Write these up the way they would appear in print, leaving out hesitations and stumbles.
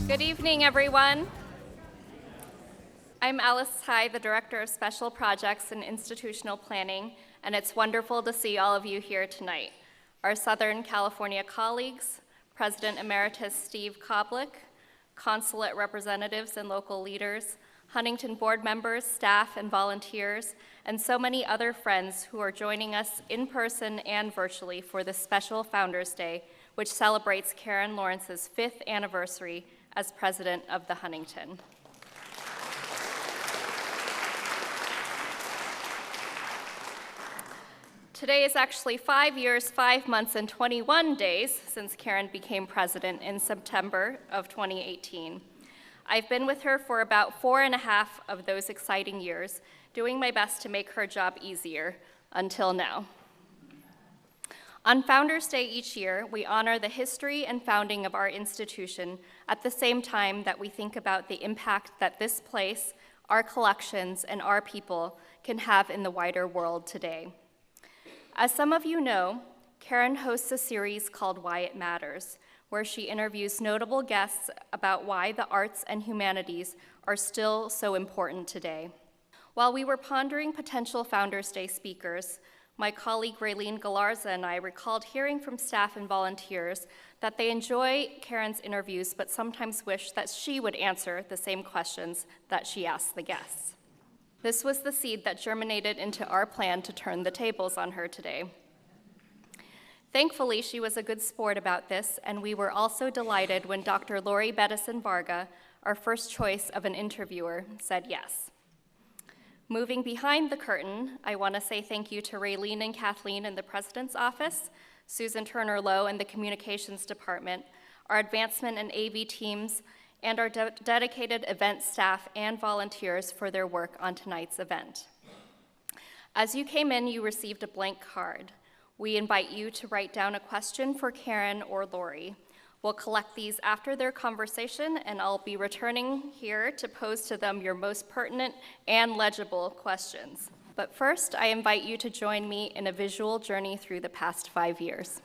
Good evening, everyone. I'm Alice Ty, the Director of Special Projects and Institutional Planning, and it's wonderful to see all of you here tonight. Our Southern California colleagues, President Emeritus Steve Koblick, consulate representatives and local leaders, Huntington board members, staff, and volunteers, and so many other friends who are joining us in person and virtually for this special Founders Day, which celebrates Karen Lawrence's 5th anniversary as president of the Huntington. Today is actually 5 years, 5 months, and 21 days since Karen became president in September of 2018. I've been with her for about 4.5 of those exciting years, doing my best to make her job easier until now. On Founders Day each year, we honor the history and founding of our institution at the same time that we think about the impact that this place, our collections, and our people can have in the wider world today. As some of you know, Karen hosts a series called Why It Matters, where she interviews notable guests about why the arts and humanities are still so important today. While we were pondering potential Founders Day speakers, my colleague Raylene Galarza and I recalled hearing from staff and volunteers that they enjoy Karen's interviews, but sometimes wish that she would answer the same questions that she asks the guests. This was the seed that germinated into our plan to turn the tables on her today. Thankfully, she was a good sport about this, and we were also delighted when Dr. Lori Bettison-Varga, our first choice of an interviewer, said yes. Moving behind the curtain, I want to say thank you to Raylene and Kathleen in the President's Office, Susan Turner-Lowe in the Communications Department, our advancement and AV teams, and our dedicated event staff and volunteers for their work on tonight's event. As you came in, you received a blank card. We invite you to write down a question for Karen or Lori. We'll collect these after their conversation, and I'll be returning here to pose to them your most pertinent and legible questions. But first, I invite you to join me in a visual journey through the past 5 years.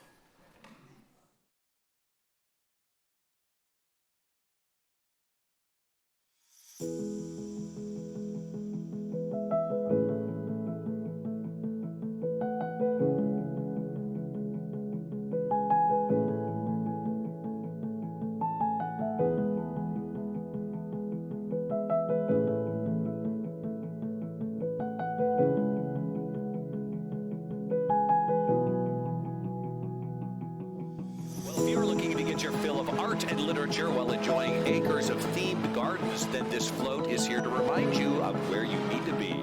And literature while enjoying acres of themed gardens, then this float is here to remind you of where you need to be.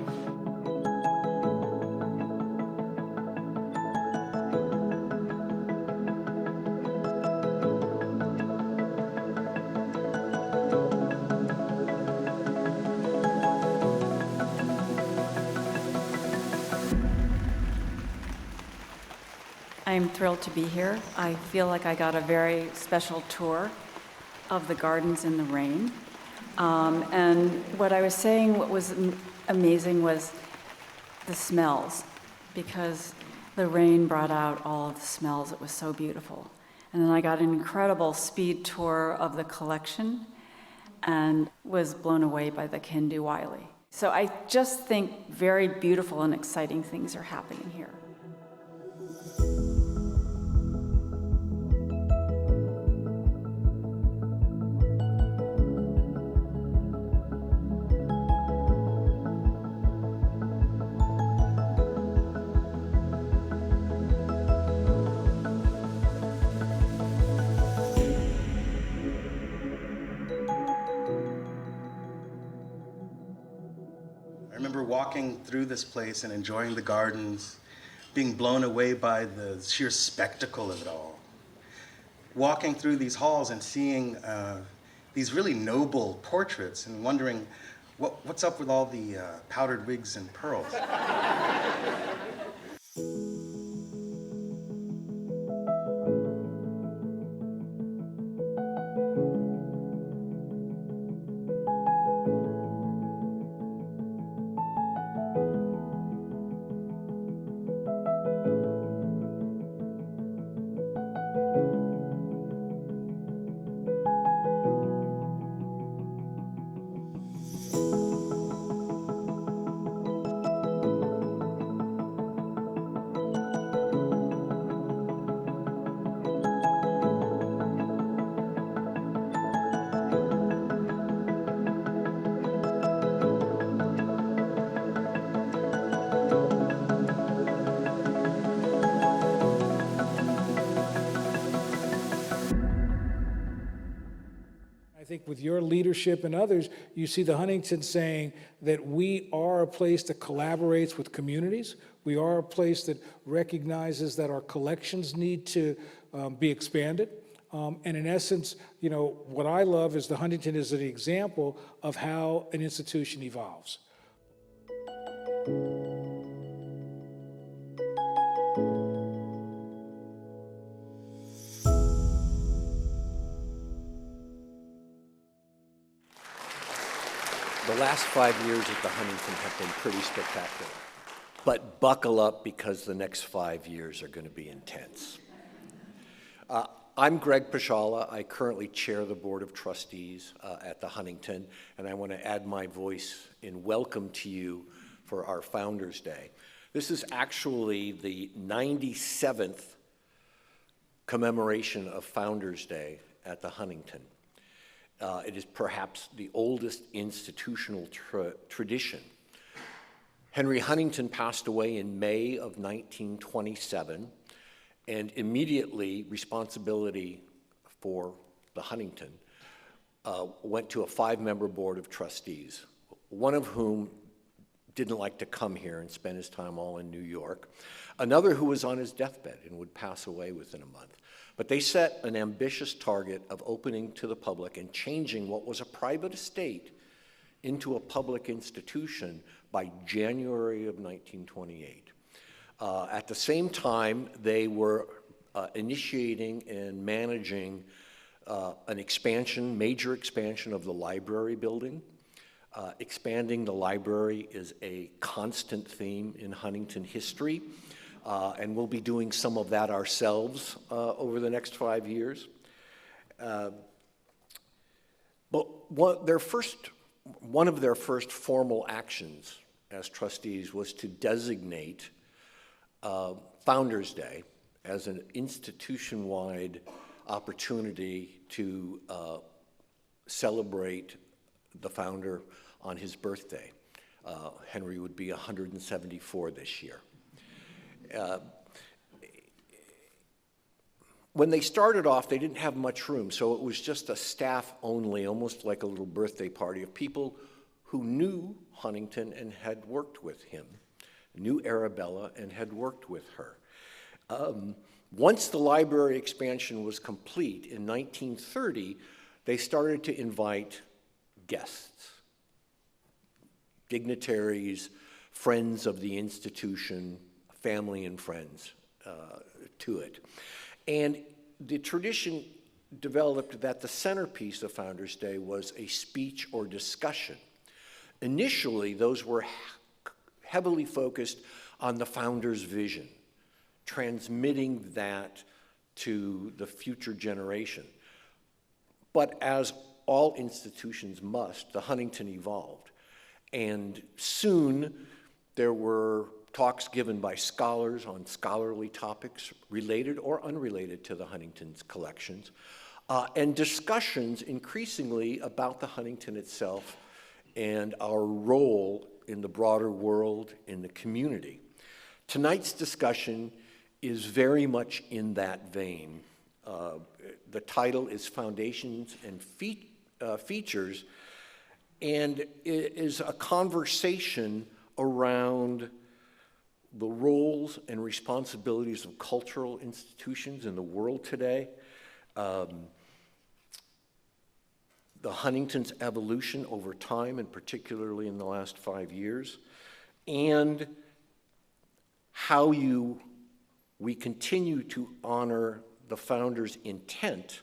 I'm thrilled to be here. I feel like I got a very special tour of the gardens in the rain. And what I was saying, what was amazing was the smells, because the rain brought out all of the smells. It was so beautiful. And then I got an incredible speed tour of the collection and was blown away by the Can-Do Wiley. So I just think very beautiful and exciting things are happening here. Walking through this place and enjoying the gardens, being blown away by the sheer spectacle of it all. Walking through these halls and seeing these really noble portraits and wondering what's up with all the powdered wigs and pearls. I think with your leadership and others, you see the Huntington saying that we are a place that collaborates with communities. We are a place that recognizes that our collections need to be expanded. And in essence, you know, what I love is the Huntington is an example of how an institution evolves. The last 5 years at the Huntington have been pretty spectacular. But buckle up, because the next 5 years are going to be intense. I'm Greg Pashala. I currently chair the Board of Trustees at the Huntington, and I want to add my voice in welcome to you for our Founders Day. This is actually the 97th commemoration of Founders Day at the Huntington. It is perhaps the oldest institutional tradition. Henry Huntington passed away in May of 1927, and immediately responsibility for the Huntington went to a 5-member board of trustees, one of whom didn't like to come here and spend his time all in New York, another who was on his deathbed and would pass away within a month. But they set an ambitious target of opening to the public and changing what was a private estate into a public institution by January of 1928. At the same time, they were initiating and managing an expansion, major expansion of the library building. Expanding the library is a constant theme in Huntington history, and we'll be doing some of that ourselves over the next 5 years. But one of their first formal actions as trustees was to designate Founders Day as an institution-wide opportunity to celebrate the founder on his birthday. Henry would be 174 this year. When they started off, they didn't have much room, so it was just a staff only, almost like a little birthday party of people who knew Huntington and had worked with him, knew Arabella and had worked with her. Once the library expansion was complete in 1930, they started to invite guests, dignitaries, friends of the institution, family and friends to it. And the tradition developed that the centerpiece of Founders Day was a speech or discussion. Initially, those were heavily focused on the founder's vision, transmitting that to the future generation. But as all institutions must, the Huntington evolved. And soon there were talks given by scholars on scholarly topics related or unrelated to the Huntington's collections, and discussions increasingly about the Huntington itself and our role in the broader world, in the community. Tonight's discussion is very much in that vein. The title is Foundations and Features, and it is a conversation around the roles and responsibilities of cultural institutions in the world today, the Huntington's evolution over time, and particularly in the last 5 years, and how we continue to honor the founder's intent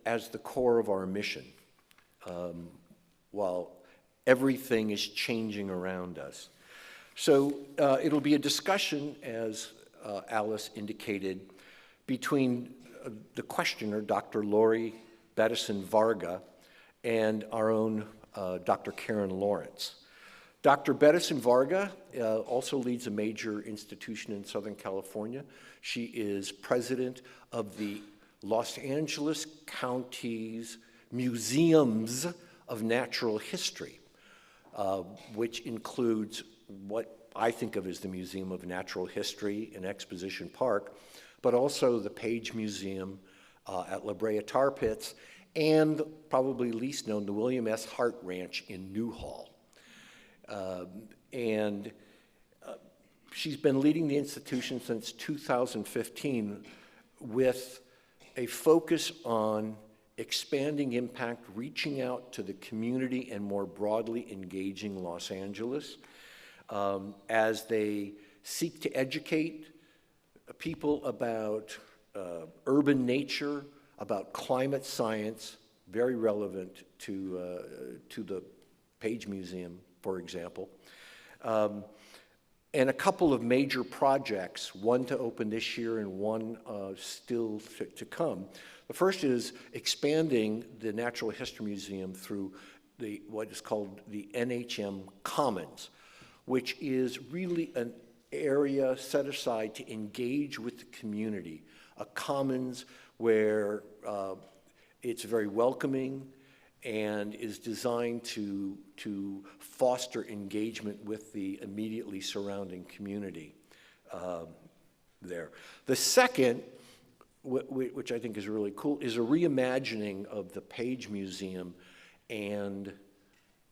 as the core of our mission, while everything is changing around us. So it'll be a discussion, as Alice indicated, between the questioner, Dr. Lori Bettison-Varga, and our own Dr. Karen Lawrence. Dr. Bettison-Varga also leads a major institution in Southern California. She is president of the Los Angeles County's Museums of Natural History, which includes what I think of as the Museum of Natural History in Exposition Park, but also the Page Museum at La Brea Tar Pits, and probably least known, the William S. Hart Ranch in Newhall. And she's been leading the institution since 2015 with a focus on expanding impact, reaching out to the community, and more broadly engaging Los Angeles as they seek to educate people about urban nature, about climate science, very relevant to the Page Museum, for example. And a couple of major projects, one to open this year and one still to come. The first is expanding the Natural History Museum through what is called the NHM Commons, which is really an area set aside to engage with the community, a commons where it's very welcoming and is designed to foster engagement with the immediately surrounding community there. The second, which I think is really cool, is a reimagining of the Page Museum and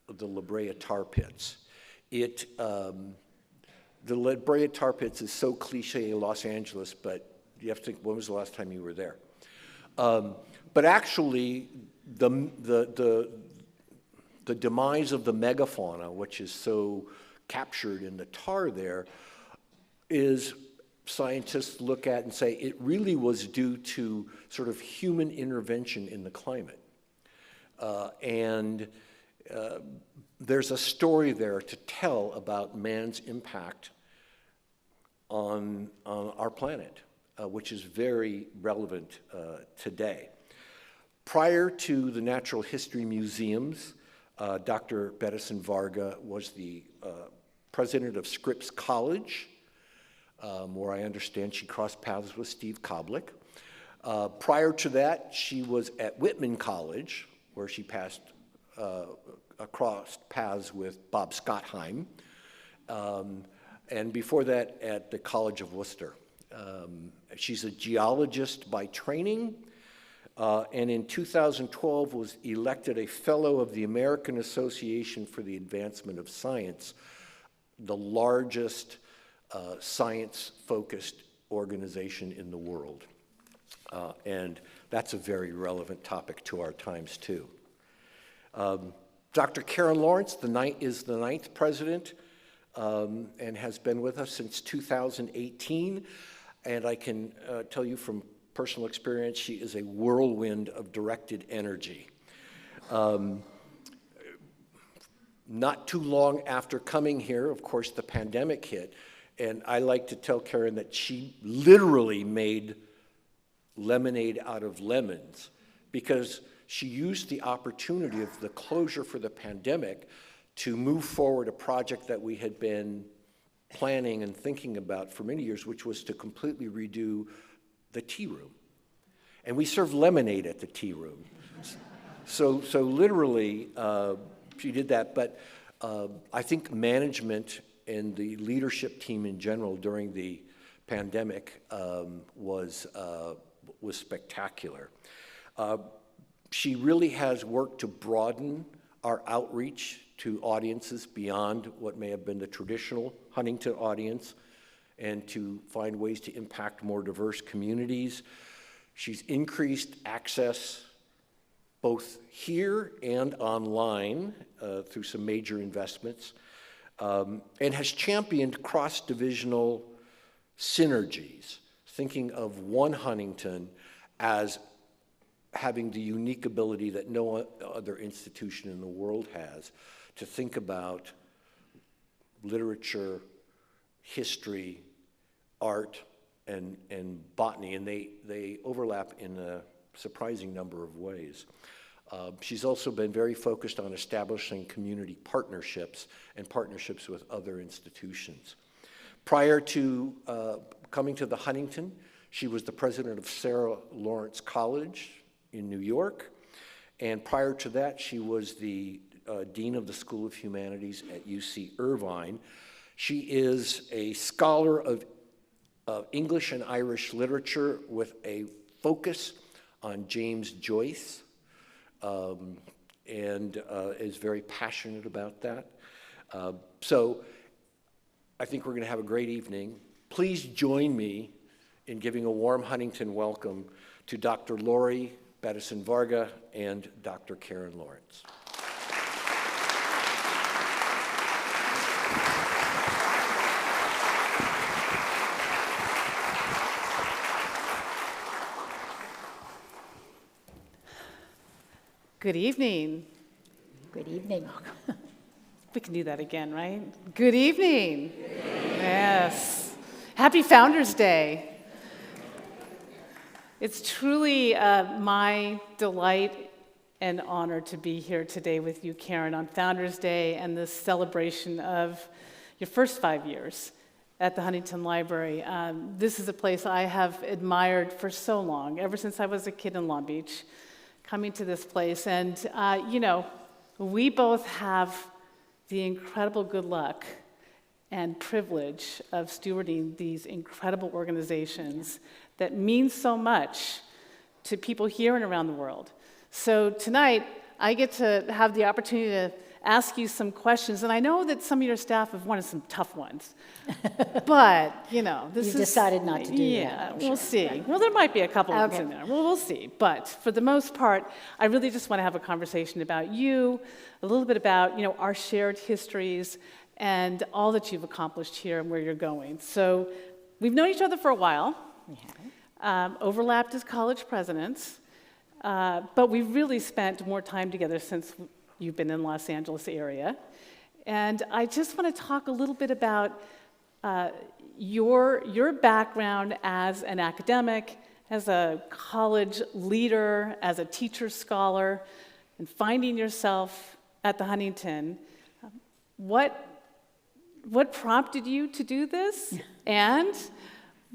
the La Brea Tar Pits. The La Brea Tar Pits is so cliche in Los Angeles, but you have to think, when was the last time you were there? But actually, the demise of the megafauna, which is so captured in the tar there, is scientists look at and say it really was due to sort of human intervention in the climate. There's a story there to tell about man's impact on our planet, which is very relevant today. Prior to the Natural History Museums, Dr. Bettison-Varga was the president of Scripps College, where I understand she crossed paths with Steve Koblich. Prior to that, she was at Whitman College, where she crossed paths with Bob Schottheim, and before that at the College of Worcester. She's a geologist by training, and in 2012 was elected a Fellow of the American Association for the Advancement of Science, the largest science-focused organization in the world. And that's a very relevant topic to our times, too. Dr. Karen Lawrence is the 9th president and has been with us since 2018. And I can tell you from personal experience, she is a whirlwind of directed energy. Not too long after coming here, of course, the pandemic hit. And I like to tell Karen that she literally made lemonade out of lemons, because she used the opportunity of the closure for the pandemic to move forward a project that we had been planning and thinking about for many years, which was to completely redo the tea room. And we serve lemonade at the tea room. So literally, she did that. But I think management and the leadership team in general during the pandemic was spectacular. She really has worked to broaden our outreach to audiences beyond what may have been the traditional Huntington audience, and to find ways to impact more diverse communities. She's increased access both here and online through some major investments, and has championed cross-divisional synergies, thinking of one Huntington as having the unique ability that no other institution in the world has to think about literature, history, art, and botany, and they overlap in a surprising number of ways. She's also been very focused on establishing community partnerships and partnerships with other institutions. Prior to coming to the Huntington, she was the president of Sarah Lawrence College in New York, and prior to that, she was the dean of the School of Humanities at UC Irvine. She is a scholar of English and Irish literature with a focus on James Joyce, and is very passionate about that. So I think we're going to have a great evening. Please join me in giving a warm Huntington welcome to Dr. Lori Bettison-Varga and Dr. Karen Lawrence. Good evening. Good evening. We can do that again, right? Good evening. Yes. Happy Founders Day. It's truly my delight and honor to be here today with you, Karen, on Founders Day and this celebration of your first 5 years at the Huntington Library. This is a place I have admired for so long, ever since I was a kid in Long Beach, coming to this place. And, you know, we both have the incredible good luck and privilege of stewarding these incredible organizations that mean so much to people here and around the world. So tonight, I get to have the opportunity to ask you some questions, and I know that some of your staff have wanted some tough ones, but, you know, this is... You decided not to do that. Yeah, we'll see. Well, there might be a couple ones in there. Well, we'll see. But for the most part, I really just want to have a conversation about you, a little bit about, you know, our shared histories, and all that you've accomplished here and where you're going. So we've known each other for a while. We have. Overlapped as college presidents, but we've really spent more time together since you've been in Los Angeles area. And I just want to talk a little bit about your background as an academic, as a college leader, as a teacher scholar, and finding yourself at the Huntington. What prompted you to do this? And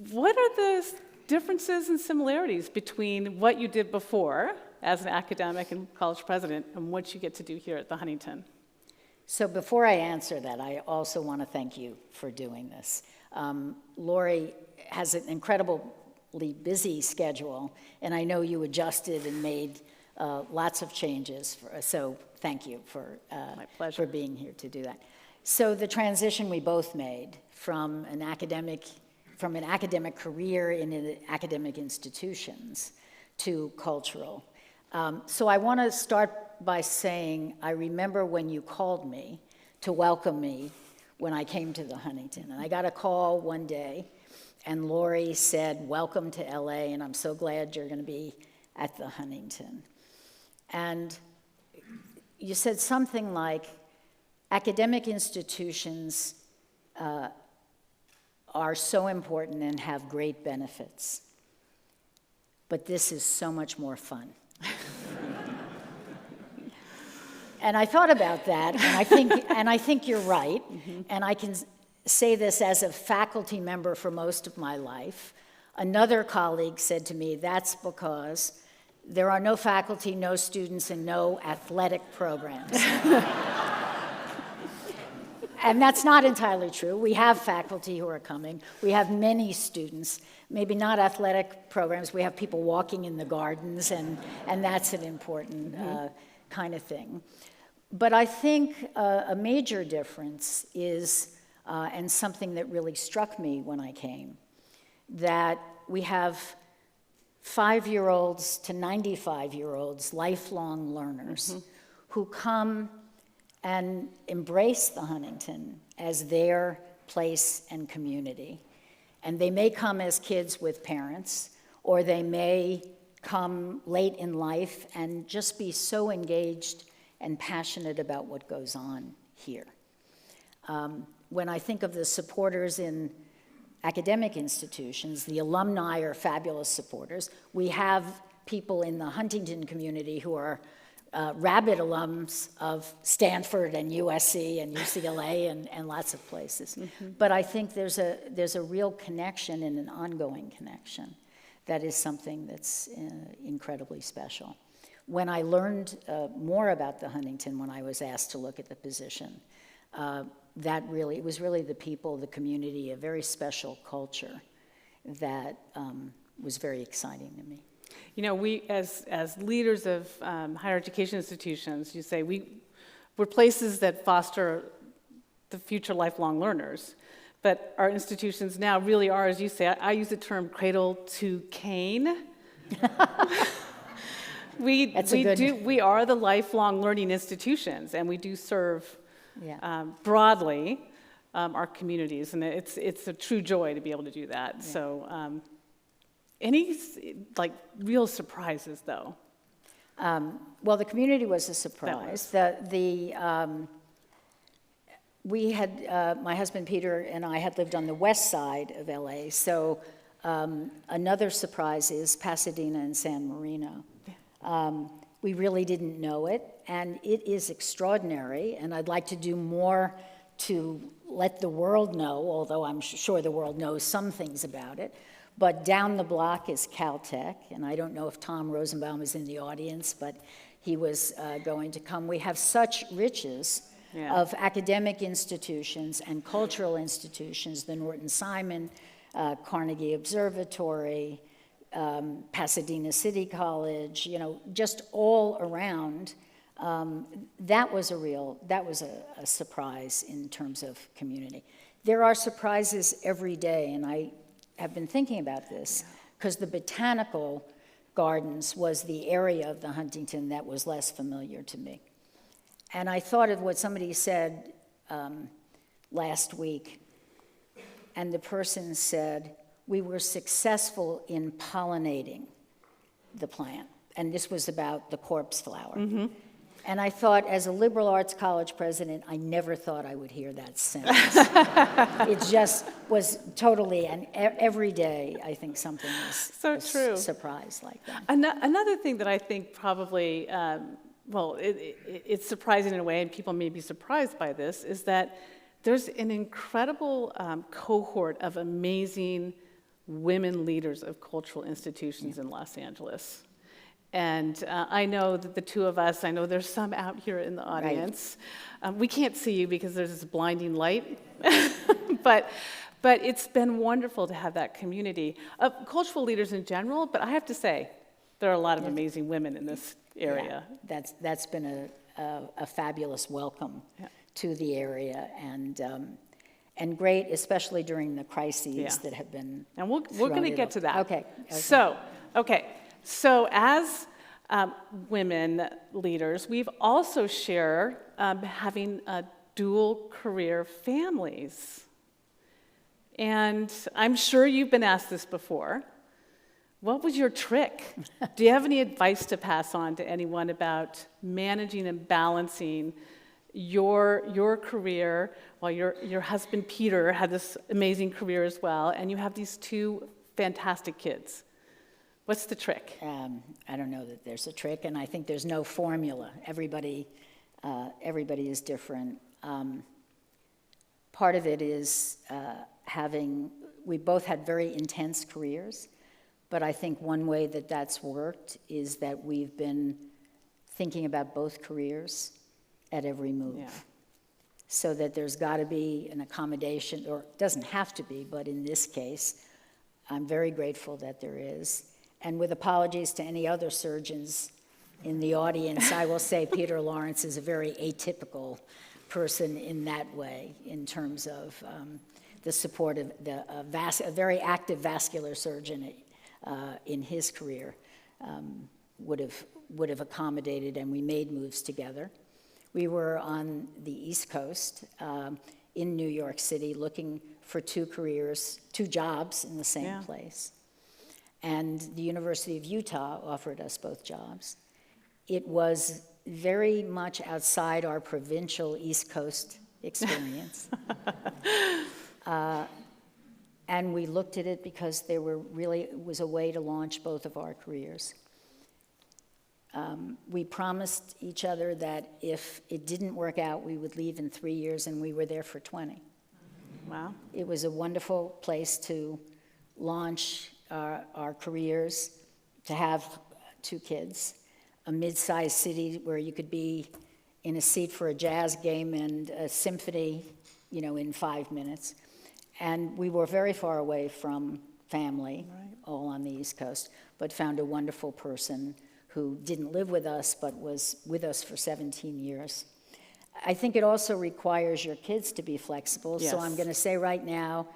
what are the differences and similarities between what you did before as an academic and college president and what you get to do here at the Huntington? So before I answer that, I also want to thank you for doing this. Lori has an incredibly busy schedule, and I know you adjusted and made lots of changes. So thank you for My pleasure. for being here to do that. So the transition we both made from an academic career in academic institutions to cultural. So I want to start by saying I remember when you called me to welcome me when I came to the Huntington. And I got a call one day, and Lori said, "Welcome to LA, and I'm so glad you're going to be at the Huntington." And you said something like, academic institutions are so important and have great benefits, but this is so much more fun. And I thought about that, and I think you're right. Mm-hmm. And I can say this as a faculty member for most of my life. Another colleague said to me, "That's because there are no faculty, no students, and no athletic programs." And that's not entirely true. We have faculty who are coming. We have many students, maybe not athletic programs. We have people walking in the gardens, and that's an important kind of thing. But I think a major difference is, and something that really struck me when I came, that we have 5-year-olds to 95-year-olds, lifelong learners, who come and embrace the Huntington as their place and community. And they may come as kids with parents, or they may come late in life and just be so engaged and passionate about what goes on here. When I think of the supporters in academic institutions, the alumni are fabulous supporters. We have people in the Huntington community who are rabid alums of Stanford and USC and UCLA and lots of places. Mm-hmm. But I think there's a real connection and an ongoing connection that is something that's incredibly special. When I learned more about the Huntington when I was asked to look at the position, it was really the people, the community, a very special culture that was very exciting to me. You know, we, as leaders of higher education institutions, you say we're places that foster the future lifelong learners. But our institutions now really are, as you say, I use the term cradle to cane. We are the lifelong learning institutions, and we do serve broadly our communities, and it's a true joy to be able to do that. Yeah. So, any real surprises though? Well, the community was a surprise. We had, my husband Peter and I had lived on the west side of LA, so another surprise is Pasadena and San Marino. We really didn't know it, and it is extraordinary, and I'd like to do more to let the world know, although I'm sure the world knows some things about it. But down the block is Caltech, and I don't know if Tom Rosenbaum is in the audience, but he was going to come. We have such riches of academic institutions and cultural institutions, the Norton Simon, Carnegie Observatory, Pasadena City College, you know, just all around. That was a surprise in terms of community. There are surprises every day, and I have been thinking about this because the botanical gardens was the area of the Huntington that was less familiar to me. And I thought of what somebody said last week, and the person said, we were successful in pollinating the plant. And this was about the corpse flower. Mm-hmm. And I thought, as a liberal arts college president, I never thought I would hear that sentence. It just was totally, and every day I think something is so true. Surprise like that. Another thing that I think probably, it's surprising in a way, and people may be surprised by this, is that there's an incredible cohort of amazing women leaders of cultural institutions in Los Angeles. And I know that the two of us, I know there's some out here in the audience. Right. We can't see you because there's this blinding light. but it's been wonderful to have that community of cultural leaders in general. But I have to say, there are a lot of amazing women in this area. Yeah, that's been a fabulous welcome to the area, and great, especially during the crises that have been. And we're going to get to that. Okay. So as women leaders, we've also shared having dual career families. And I'm sure you've been asked this before. What was your trick? Do you have any advice to pass on to anyone about managing and balancing your career while your husband Peter had this amazing career as well, and you have these two fantastic kids? What's the trick? I don't know that there's a trick, and I think there's no formula. Everybody is different. Part of it is we both had very intense careers, but I think one way that that's worked is that we've been thinking about both careers at every move. Yeah. So that there's got to be an accommodation, or it doesn't have to be, but in this case, I'm very grateful that there is. And with apologies to any other surgeons in the audience, I will say Peter Lawrence is a very atypical person in that way, in terms of the support of a very active vascular surgeon in his career would have accommodated, and we made moves together. We were on the East Coast in New York City looking for two jobs in the same place. And the University of Utah offered us both jobs. It was very much outside our provincial East Coast experience. And we looked at it because it was a way to launch both of our careers. We promised each other that if it didn't work out, we would leave in 3 years, and we were there for 20. Wow. It was a wonderful place to launch our careers, to have two kids, a mid-sized city where you could be in a seat for a jazz game and a symphony, in 5 minutes. And we were very far away from family, all on the East Coast, but found a wonderful person who didn't live with us, but was with us for 17 years. I think it also requires your kids to be flexible. So I'm Yes. going to say right now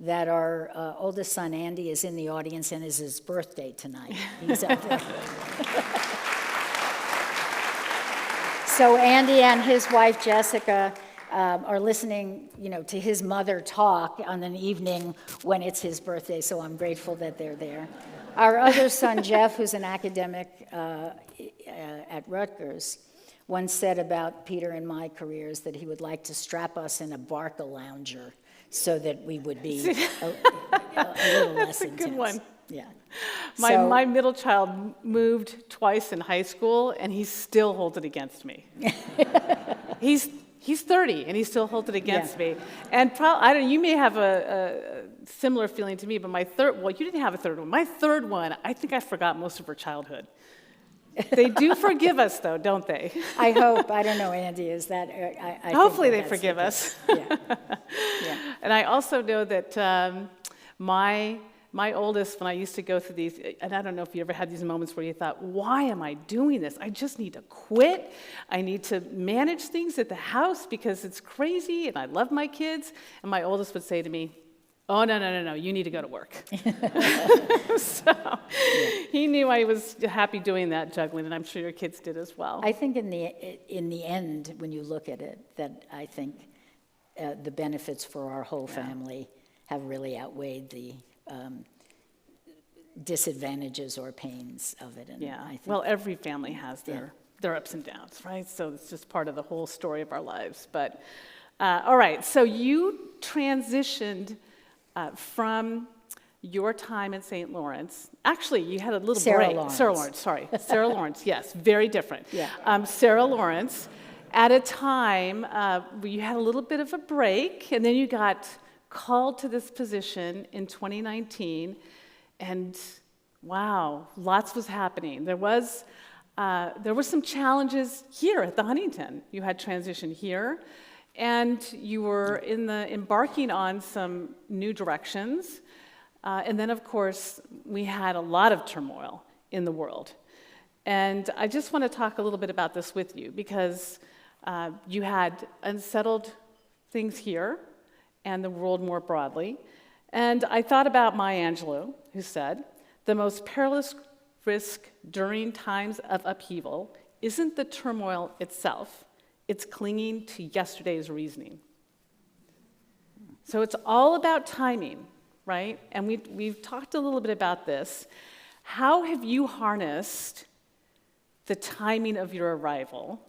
that our oldest son, Andy, is in the audience, and it's his birthday tonight. He's up there. So Andy and his wife, Jessica, are listening, to his mother talk on an evening when it's his birthday, so I'm grateful that they're there. Our other son, Jeff, who's an academic at Rutgers, once said about Peter and my careers that he would like to strap us in a Barca lounger so that we would be a little less intense. That's a good one. Yeah. My middle child moved twice in high school, and he still holds it against me. He's 30, and he still holds it against me. And I don't. You may have a similar feeling to me, but you didn't have a third one. My third one, I think I forgot most of her childhood. They do forgive us, though, don't they? I hope. I don't know, Andy, is that... I Hopefully they think forgive us. Yeah. And I also know that my oldest, when I used to go through these, and I don't know if you ever had these moments where you thought, why am I doing this? I just need to quit. I need to manage things at the house because it's crazy and I love my kids. And my oldest would say to me, oh, no, you need to go to work. So he knew I was happy doing that juggling, and I'm sure your kids did as well. I think in the end, when you look at it, that I think the benefits for our whole family have really outweighed the disadvantages or pains of it. And I think, well, every family has their ups and downs, right? So it's just part of the whole story of our lives. But all right, so you transitioned from your time in St. Lawrence. Actually, you had a little break. Sarah Lawrence, sorry. Sarah Lawrence, yes, very different. Yeah. Sarah Lawrence, at a time where you had a little bit of a break, and then you got called to this position in 2019, and wow, lots was happening. There were some challenges here at the Huntington. You had transition here, and you were embarking on some new directions. And then, of course, we had a lot of turmoil in the world. And I just want to talk a little bit about this with you, because you had unsettled things here and the world more broadly. And I thought about Maya Angelou, who said, the most perilous risk during times of upheaval isn't the turmoil itself, it's clinging to yesterday's reasoning. So it's all about timing, right? And we've talked a little bit about this. How have you harnessed the timing of your arrival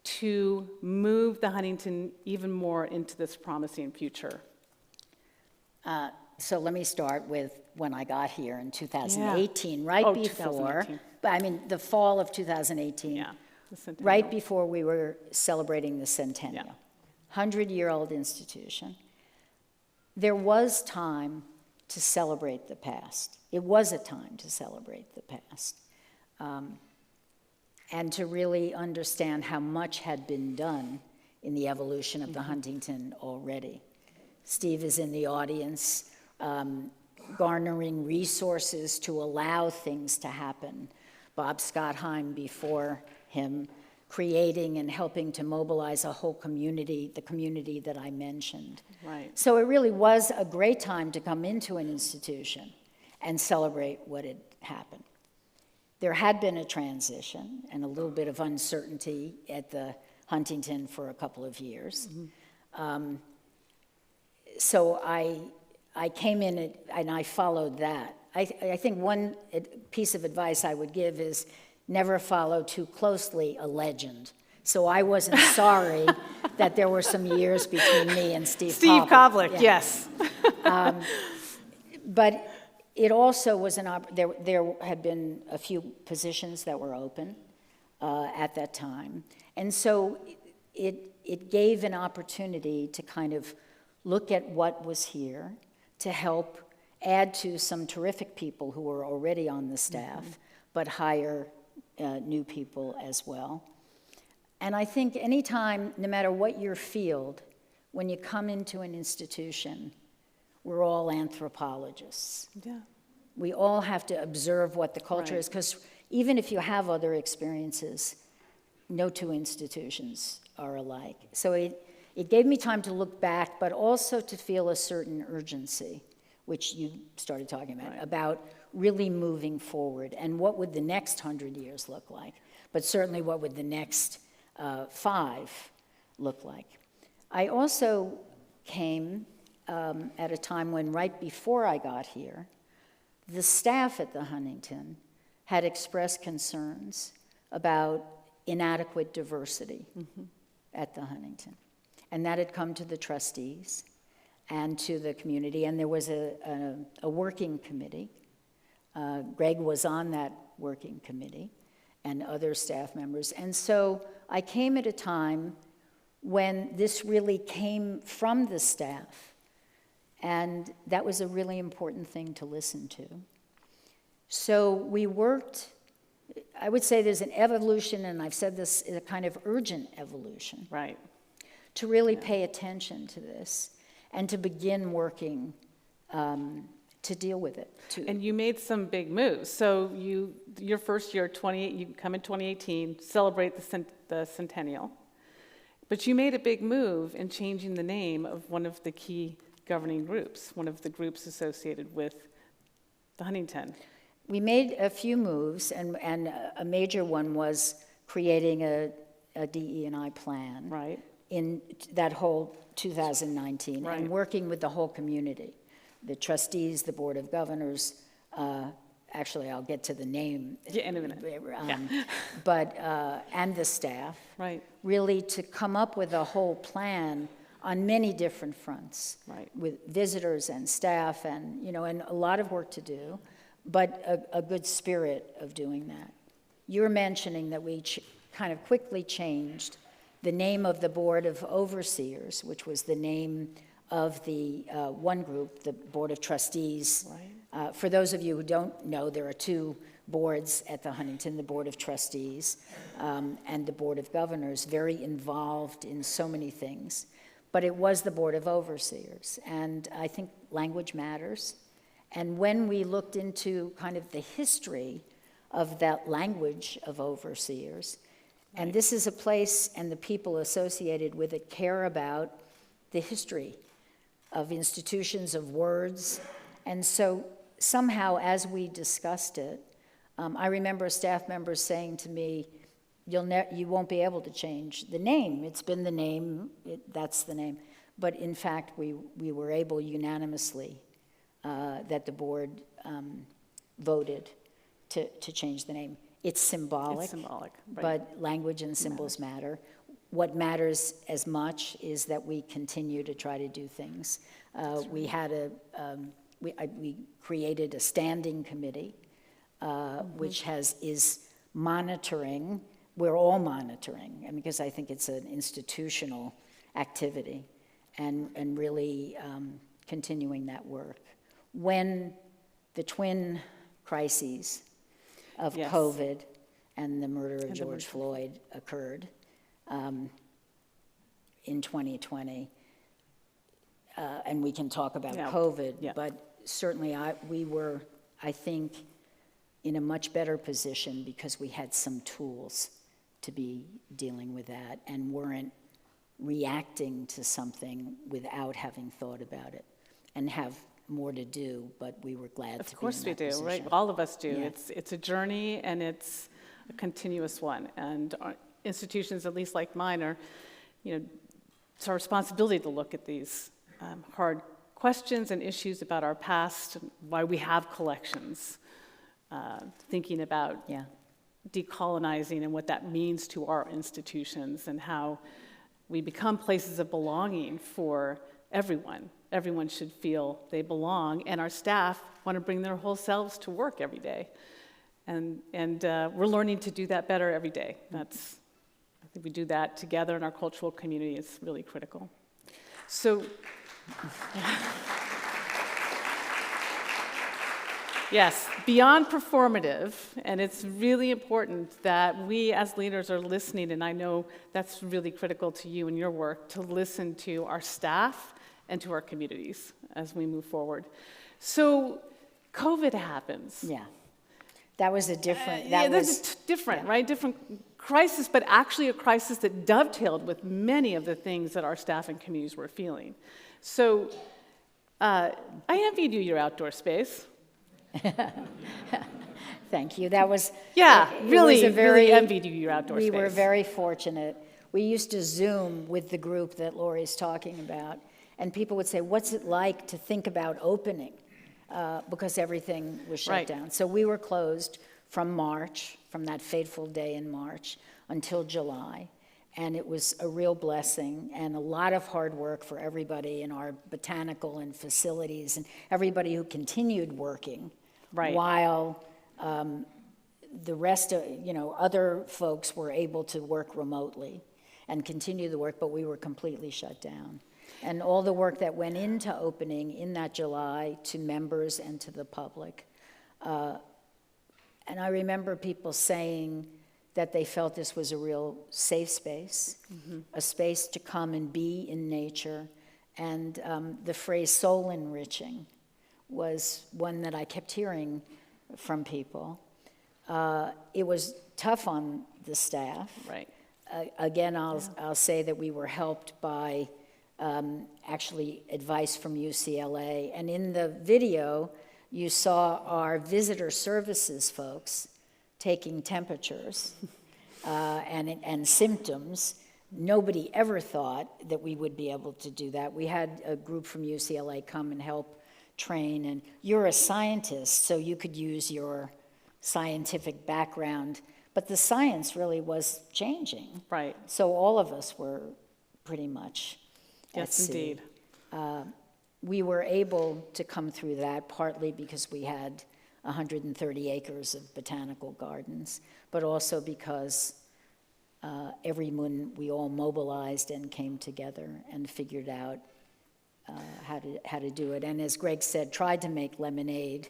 to move the Huntington even more into this promising future? So let me start with when I got here in 2018, right before, 2018. I mean, the fall of 2018, Yeah, the centennial. right before we were celebrating the centennial, Yeah. 100-year-old institution. There was time to celebrate the past. It was a time to celebrate the past. And to really understand how much had been done in the evolution of the Huntington already. Steve is in the audience, garnering resources to allow things to happen. Bob Schottheim before him, creating and helping to mobilize a whole community, the community that I mentioned. Right. So it really was a great time to come into an institution and celebrate what had happened. There had been a transition and a little bit of uncertainty at the Huntington for a couple of years. So I came in and I followed that. I think one piece of advice I would give is never follow too closely a legend. So I wasn't sorry that there were some years between me and Steve Kovlik, Yeah. yes. But it also was there had been a few positions that were open at that time. And so it gave an opportunity to kind of look at what was here, to help add to some terrific people who were already on the staff, but hire new people as well. And I think anytime, no matter what your field, when you come into an institution, we're all anthropologists. Yeah. We all have to observe what the culture Right. is, because even if you have other experiences, no two institutions are alike. So it gave me time to look back, but also to feel a certain urgency, which you started talking about really moving forward, and what would the next 100 years look like, but certainly what would the next 5 look like. I also came at a time when, right before I got here, the staff at the Huntington had expressed concerns about inadequate diversity at the Huntington. And that had come to the trustees and to the community, and there was a working committee. Greg was on that working committee, and other staff members. And so I came at a time when this really came from the staff, and that was a really important thing to listen to. So we worked, I would say there's an evolution, and I've said this, is a kind of urgent evolution. Right. To really pay attention to this and to begin working to deal with it. And you made some big moves. So your first year, you come in 2018, celebrate the centennial. But you made a big move in changing the name of one of the key governing groups, one of the groups associated with the Huntington. We made a few moves, and a major one was creating a DE&I plan. Right. In that whole 2019, Right. and working with the whole community, the trustees, the Board of Governors, actually I'll get to the name. Yeah, in a minute. But, and the staff. Right. Really to come up with a whole plan on many different fronts. Right. With visitors and staff and, and a lot of work to do, but a good spirit of doing that. You were mentioning that we kind of quickly changed the name of the Board of Overseers, which was the name of the one group, the Board of Trustees. Right. For those of you who don't know, there are 2 boards at the Huntington, the Board of Trustees and the Board of Governors, very involved in so many things. But it was the Board of Overseers, and I think language matters. And when we looked into kind of the history of that language of overseers, and this is a place and the people associated with it care about the history of institutions, of words. And so somehow as we discussed it, I remember a staff member saying to me, you won't be able to change the name. It's been the name, that's the name. But in fact, we were able unanimously that the board voted to change the name. It's symbolic. It's symbolic, right. But language and symbols matter. What matters as much is that we continue to try to do things. We had we created a standing committee, which is monitoring. We're all monitoring, because I think it's an institutional activity, and really continuing that work. When the twin crises of Yes. COVID and the murder of George Floyd occurred in 2020, and we can talk about COVID, but certainly we were, I think, in a much better position because we had some tools to be dealing with that and weren't reacting to something without having thought about it, and have more to do, but we were glad to be in that position. Of course we do, right? All of us do. Yeah. It's a journey, and it's a continuous one. And our institutions, at least like mine, are, it's our responsibility to look at these hard questions and issues about our past, why we have collections, thinking about decolonizing and what that means to our institutions, and how we become places of belonging for everyone. Everyone should feel they belong, and our staff want to bring their whole selves to work every day. And we're learning to do that better every day. I think we do that together in our cultural community is really critical. So, yes, beyond performative, and it's really important that we as leaders are listening, and I know that's really critical to you and your work, to listen to our staff and to our communities as we move forward. So COVID happens. Yeah. That was a different, Yeah, that was. that's different, yeah. right? Different crisis, but actually a crisis that dovetailed with many of the things that our staff and communities were feeling. So I envied you your outdoor space. Thank you. That was. Yeah, it really, was a very, really envied you your outdoor space. We were very fortunate. We used to Zoom with the group that Lori's talking about, and people would say, what's it like to think about opening? Because everything was shut Right. down. So we were closed from March, from that fateful day in March, until July. And it was a real blessing and a lot of hard work for everybody in our botanical and facilities and everybody who continued working Right. while the rest of, other folks were able to work remotely and continue the work, but we were completely shut down. And all the work that went into opening in that July to members and to the public. And I remember people saying that they felt this was a real safe space, a space to come and be in nature. And the phrase soul enriching was one that I kept hearing from people. It was tough on the staff. Right. Again, I'll say that we were helped by actually advice from UCLA. And in the video, you saw our visitor services folks taking temperatures and symptoms. Nobody ever thought that we would be able to do that. We had a group from UCLA come and help train, and you're a scientist, so you could use your scientific background, but the science really was changing. Right. So all of us were pretty much at Yes, sea. indeed. We were able to come through that partly because we had 130 acres of botanical gardens, but also because everyone, we all mobilized and came together and figured out how to do it. And as Greg said, tried to make lemonade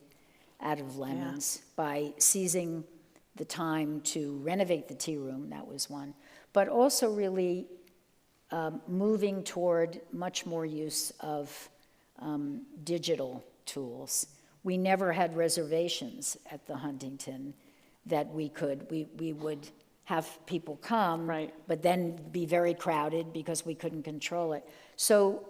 out of lemons by seizing the time to renovate the tea room, that was one, but also really moving toward much more use of digital tools. We never had reservations at the Huntington that we would have people come, Right. but then be very crowded because we couldn't control it. So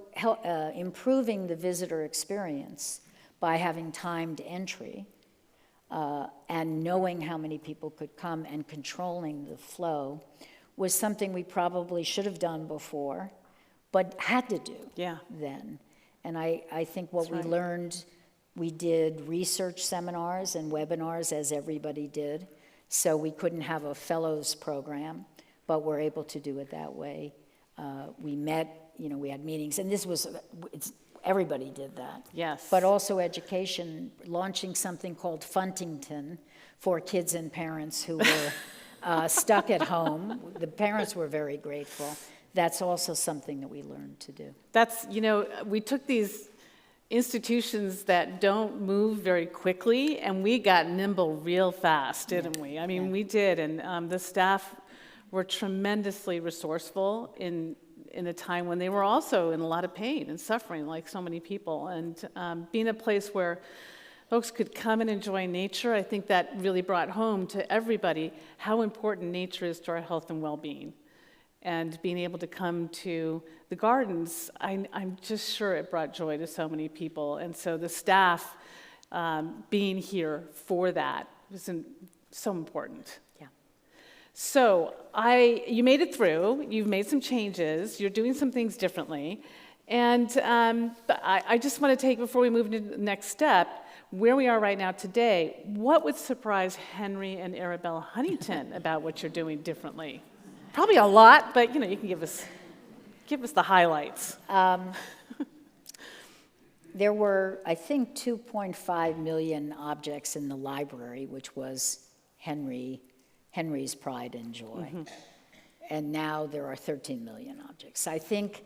improving the visitor experience by having timed entry and knowing how many people could come and controlling the flow was something we probably should have done before, but had to do then. And I think what we learned, we did research seminars and webinars as everybody did, so we couldn't have a fellows program, but we're able to do it that way. We met, we had meetings, and everybody did that. Yes. But also education, launching something called Funtington for kids and parents who were stuck at home. The parents were very grateful. That's also something that we learned to do. That's, we took these institutions that don't move very quickly, and we got nimble real fast, didn't we? I mean, we did, and the staff were tremendously resourceful in a time when they were also in a lot of pain and suffering, like so many people. And being a place where folks could come and enjoy nature, I think that really brought home to everybody how important nature is to our health and well-being. And being able to come to the gardens, I'm just sure it brought joy to so many people. And so the staff being here for that was so important. Yeah. So you made it through, you've made some changes, you're doing some things differently. And but I just want to take, before we move to the next step, where we are right now today, what would surprise Henry and Arabella Huntington about what you're doing differently? Probably a lot, but you can give us the highlights. There were, I think, 2.5 million objects in the library, which was Henry's pride and joy. Mm-hmm. And now there are 13 million objects. I think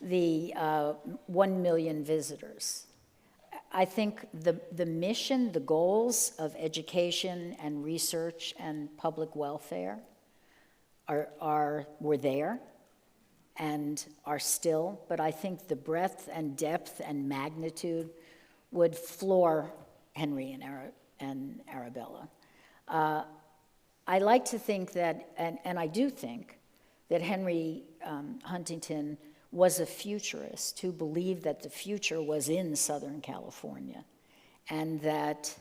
the 1 million visitors. I think the mission, the goals of education and research and public welfare were there. and are still, but I think the breadth and depth and magnitude would floor Henry and Arabella. I like to think that, and I do think, that Henry Huntington was a futurist who believed that the future was in Southern California and that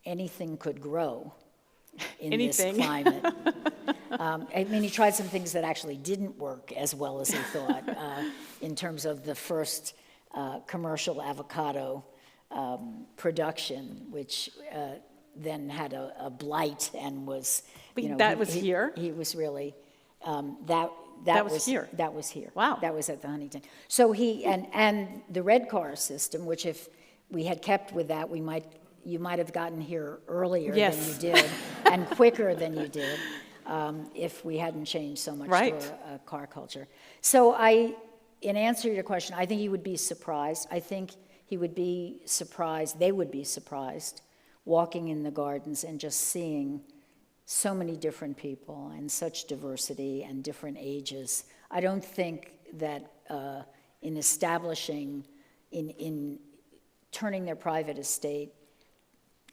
anything could grow in this climate. I mean, he tried some things that actually didn't work as well as he thought in terms of the first commercial avocado production, which then had a blight and was, you know, that was here? He was really, That was here? That was here. Wow. That was at the Huntington. So and the red car system, which if we had kept with that, you might have gotten here earlier than you did and quicker than you did if we hadn't changed so much to a car culture. So in answer to your question, I think he would be surprised. I think he would be surprised, they would be surprised, walking in the gardens and just seeing so many different people and such diversity and different ages. I don't think that in establishing, in turning their private estate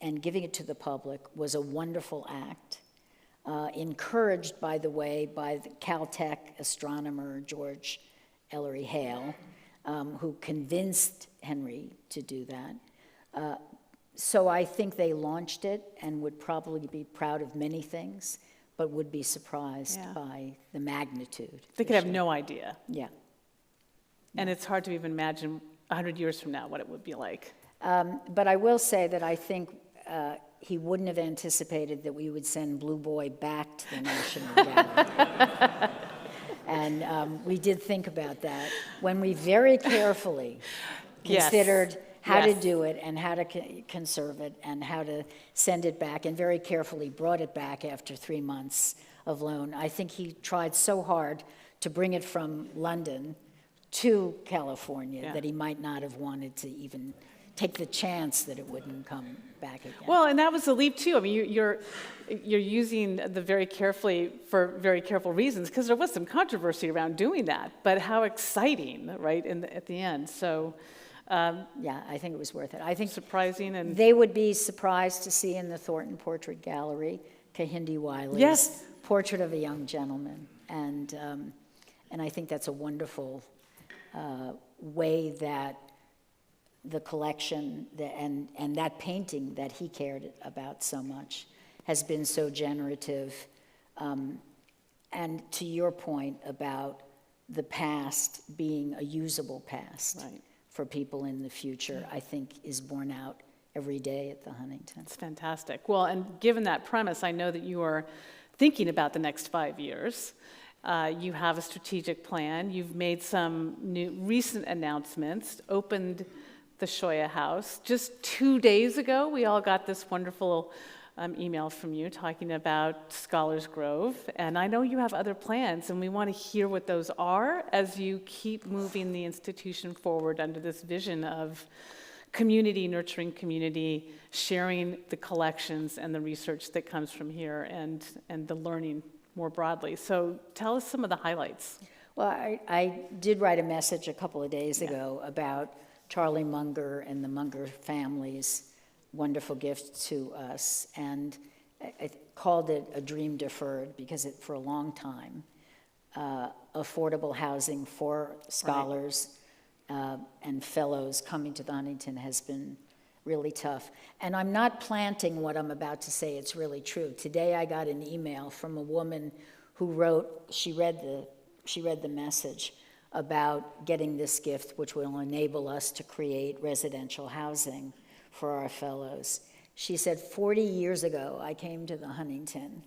and giving it to the public was a wonderful act, encouraged, by the way, by the Caltech astronomer George Ellery Hale, who convinced Henry to do that. So I think they launched it and would probably be proud of many things, but would be surprised by the magnitude. They could have no idea. Yeah. And it's hard to even imagine 100 years from now what it would be like. But I will say that I think he wouldn't have anticipated that we would send Blue Boy back to the National Gallery. And we did think about that when we very carefully considered how to do it and how to conserve it and how to send it back, and very carefully brought it back after 3 months of loan. I think he tried so hard to bring it from London to California that he might not have wanted to even take the chance that it wouldn't come back again. Well, and that was the leap too. I mean, you're using the very carefully for very careful reasons, because there was some controversy around doing that. But how exciting, right? At the end, so. Yeah, I think it was worth it. I think surprising, and they would be surprised to see in the Thornton Portrait Gallery Kehinde Wiley's portrait of a young gentleman, and I think that's a wonderful way that the collection and that painting that he cared about so much has been so generative. And to your point about the past being a usable past for people in the future, I think is borne out every day at the Huntington. It's fantastic. Well, and given that premise, I know that you are thinking about the next 5 years. You have a strategic plan. You've made some recent announcements, opened the Shoya House. Just 2 days ago, we all got this wonderful email from you talking about Scholars Grove, and I know you have other plans, and we want to hear what those are as you keep moving the institution forward under this vision of community, nurturing community, sharing the collections and the research that comes from here, and the learning more broadly. So tell us some of the highlights. Well, I did write a message a couple of days ago about Charlie Munger and the Munger family's wonderful gift to us, and I called it a dream deferred because for a long time, affordable housing for scholars and fellows coming to the Huntington has been really tough. And I'm not planting what I'm about to say, it's really true. Today I got an email from a woman who wrote, she read the message about getting this gift, which will enable us to create residential housing for our fellows. She said, 40 years ago, I came to the Huntington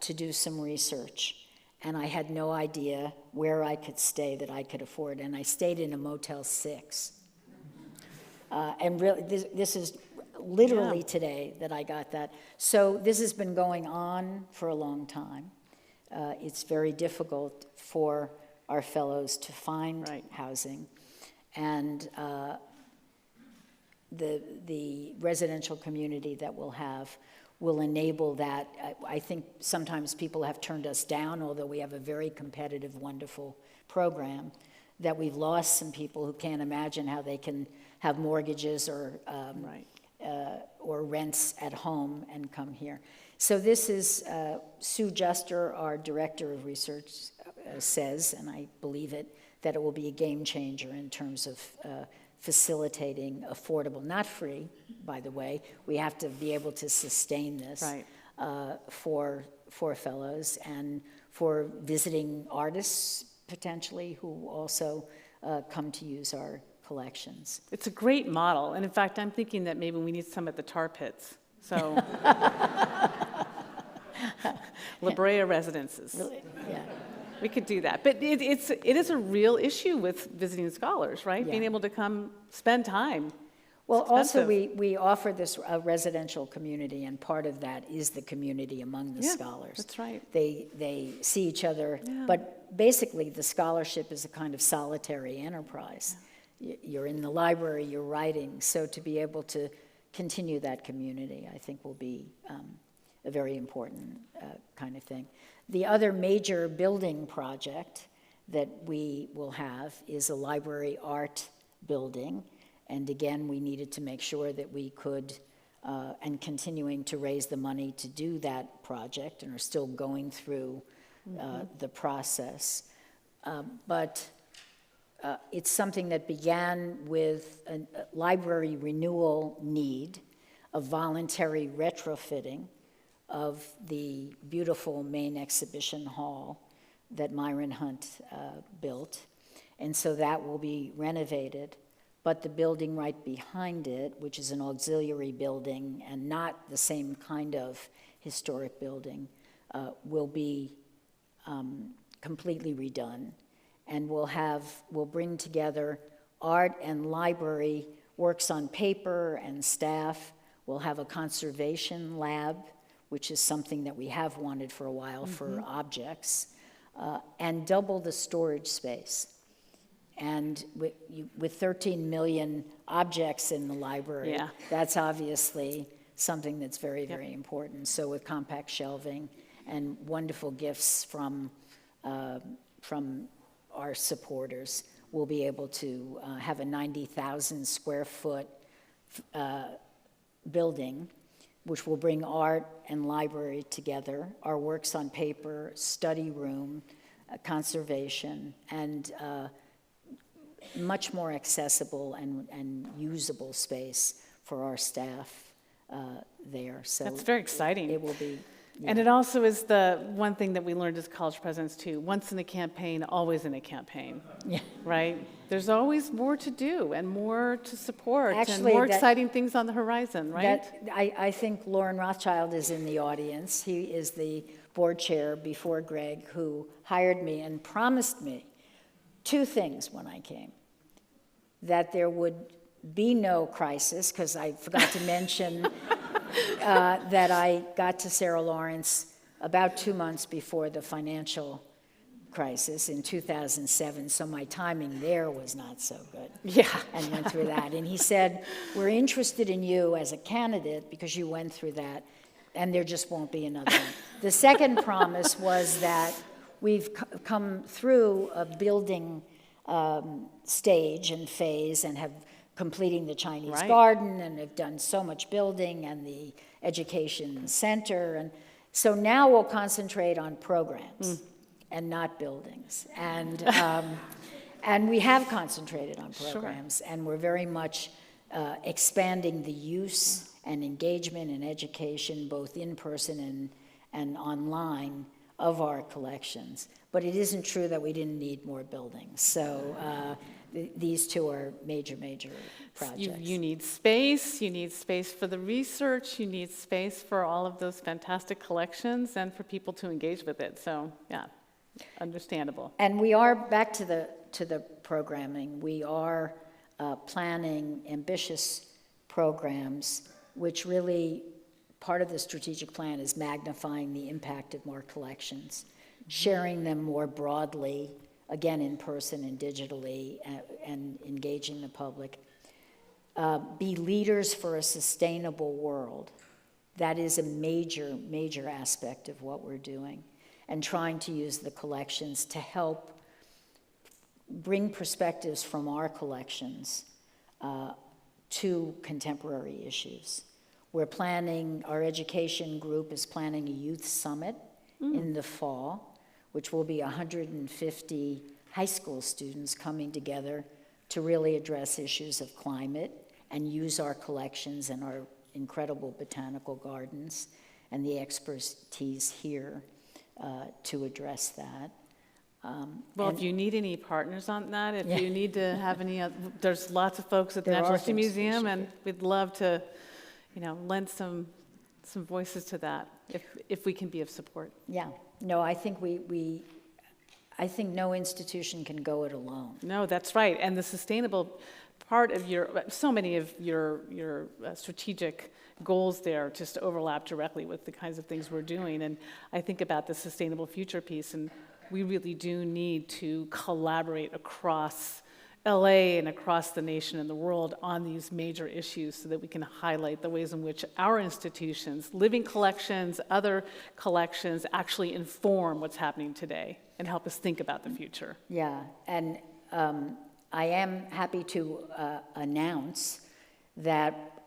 to do some research, and I had no idea where I could stay that I could afford, and I stayed in a Motel 6. And really, this is literally today that I got that. So this has been going on for a long time. It's very difficult for our fellows to find housing, and the residential community that we'll have will enable that. I think sometimes people have turned us down, although we have a very competitive, wonderful program, that we've lost some people who can't imagine how they can have mortgages or rents at home and come here. So this is, Sue Juster, our Director of Research, says, and I believe it, that it will be a game changer in terms of facilitating affordable, not free, by the way. We have to be able to sustain this for fellows and for visiting artists, potentially, who also come to use our collections. It's a great model, and in fact, I'm thinking that maybe we need some at the tar pits. So, La Brea residences. Really? Yeah. We could do that. But it is a real issue with visiting scholars, right? Yeah. Being able to come spend time. Well, It's also, expensive. we offer this residential community, and part of that is the community among the Yeah, scholars. that's right. They see each other, but basically, the scholarship is a kind of solitary enterprise. You're in the library, you're writing, so to be able to continue that community, I think, will be a very important kind of thing. The other major building project that we will have is a library art building. And again, we needed to make sure that we could, and continuing to raise the money to do that project, and are still going through the process. But it's something that began with a library renewal need, of voluntary retrofitting of the beautiful main exhibition hall that Myron Hunt built. And so that will be renovated. But the building right behind it, which is an auxiliary building and not the same kind of historic building, will be completely redone. And we'll bring together art and library, works on paper and staff. We'll have a conservation lab, which is something that we have wanted for a while for objects, and double the storage space. And with 13 million objects in the library, that's obviously something that's very, very important. So with compact shelving and wonderful gifts from our supporters, we'll be able to have a 90,000 square foot building, which will bring art and library together, our works on paper, study room, conservation, and much more accessible and usable space for our staff there. So that's very exciting. It will be. Yeah. And it also is the one thing that we learned as college presidents too, once in a campaign, always in a campaign, right? There's always more to do and more to support. Actually, and more exciting things on the horizon, right? I think Lauren Rothschild is in the audience. He is the board chair before Greg, who hired me and promised me two things when I came: that there would be no crisis, because I forgot to mention that I got to Sarah Lawrence about 2 months before the financial crisis in 2007, so my timing there was not so good. Yeah. And went through that. And he said, we're interested in you as a candidate because you went through that, and there just won't be another one. The second promise was that we've come through a building stage and phase and have completing the Chinese garden and have done so much building and the education center. And so now we'll concentrate on programs and not buildings. And, and we have concentrated on programs, and we're very much expanding the use and engagement and education, both in person and online, of our collections. But it isn't true that we didn't need more buildings. So these two are major, major projects. You need space for the research, you need space for all of those fantastic collections and for people to engage with it. So yeah, understandable. And we are, back to the programming, we are planning ambitious programs, which really, part of the strategic plan is magnifying the impact of more collections, sharing them more broadly, again, in person and digitally, and engaging the public. Be leaders for a sustainable world. that is a major, major aspect of what we're doing, and trying to use the collections to help bring perspectives from our collections to contemporary issues. We're planning, our education group is planning a youth summit in the fall, which will be 150 high school students coming together to really address issues of climate and use our collections and our incredible botanical gardens and the expertise here to address that. Well, if you need any partners on that, if you need to have any, there's lots of folks at the There Natural are History things we Museum, should and we'd love to, lend some voices to that, if we can be of support. Yeah, no, I think I think no institution can go it alone. No, that's right, and the sustainable part of so many of your strategic goals there just overlap directly with the kinds of things we're doing, and I think about the sustainable future piece, and we really do need to collaborate across LA and across the nation and the world on these major issues so that we can highlight the ways in which our institutions, living collections, other collections, actually inform what's happening today and help us think about the future. Yeah, and I am happy to announce that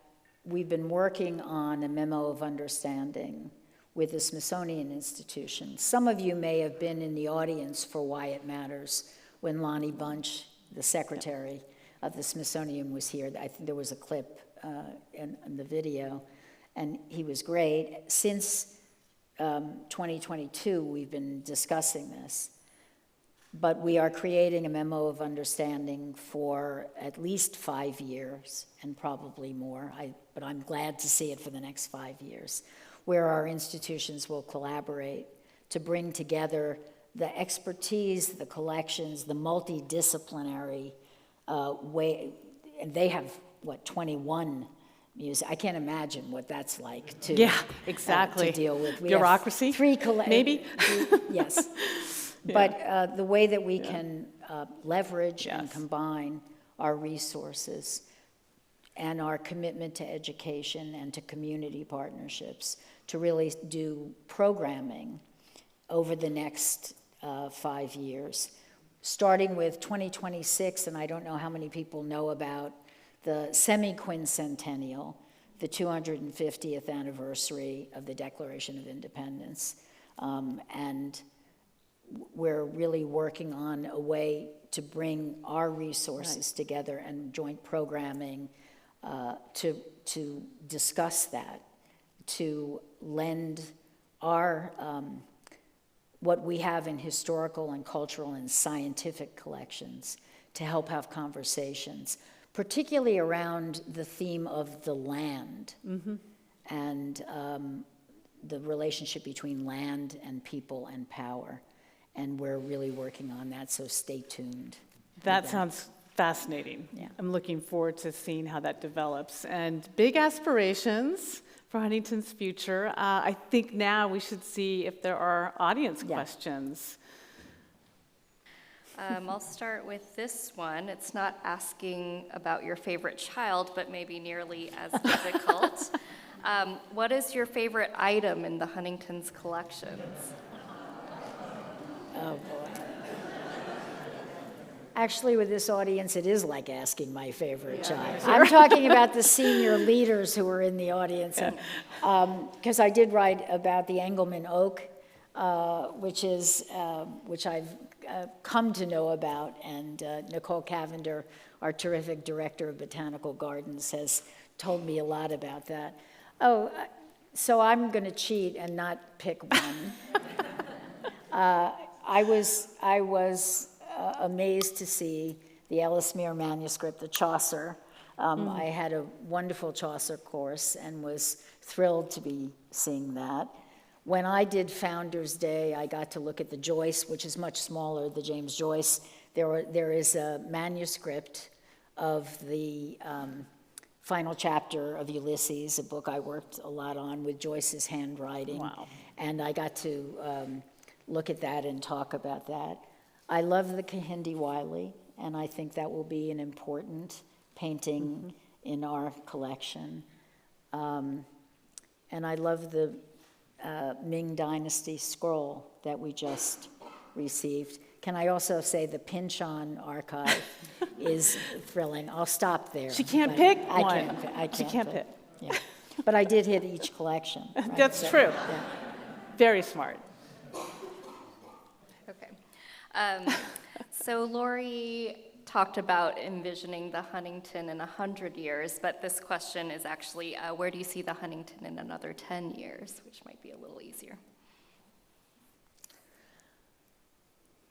we've been working on a memo of understanding with the Smithsonian Institution. Some of you may have been in the audience for Why It Matters when Lonnie Bunch, the secretary of the Smithsonian, was here. I think there was a clip in the video, and he was great. Since 2022, we've been discussing this, but we are creating a memo of understanding for at least 5 years and probably more, but I'm glad to see it for the next 5 years, where our institutions will collaborate to bring together the expertise, the collections, the multidisciplinary way, and they have, 21 museums. I can't imagine what that's like to, exactly. To deal with. We Bureaucracy, have 3 maybe? Yes. But the way that we can leverage and combine our resources and our commitment to education and to community partnerships to really do programming over the next 5 years, starting with 2026, and I don't know how many people know about the semi-quincentennial, the 250th anniversary of the Declaration of Independence, and we're really working on a way to bring our resources together and joint programming to discuss that, to lend our what we have in historical and cultural and scientific collections to help have conversations, particularly around the theme of the land and the relationship between land and people and power. And we're really working on that, so stay tuned. That sounds fascinating. Yeah. I'm looking forward to seeing how that develops. And big aspirations for Huntington's future. I think now we should see if there are audience questions. I'll start with this one. It's not asking about your favorite child, but maybe nearly as difficult. What is your favorite item in the Huntington's collections? Oh, boy. Actually, with this audience, it is like asking my favorite child. I'm talking about the senior leaders who are in the audience. Because I did write about the Engelmann oak, which I've come to know about, and Nicole Cavender, our terrific director of botanical gardens, has told me a lot about that. Oh, so I'm going to cheat and not pick one. I was amazed to see the Ellesmere manuscript, the Chaucer. I had a wonderful Chaucer course and was thrilled to be seeing that. When I did Founders Day, I got to look at the Joyce, which is much smaller, the James Joyce. There is a manuscript of the final chapter of Ulysses, a book I worked a lot on with Joyce's handwriting. Wow. And I got to look at that and talk about that. I love the Kehinde Wiley, and I think that will be an important painting in our collection. And I love the Ming Dynasty scroll that we just received. Can I also say the Pynchon archive is thrilling? I'll stop there. She can't but pick I one. can't She can't pick. Yeah. But I did hit each collection. Right? That's true. Yeah. Very smart. Okay. So Lori talked about envisioning the Huntington in 100 years, but this question is actually, where do you see the Huntington in another 10 years, which might be a little easier.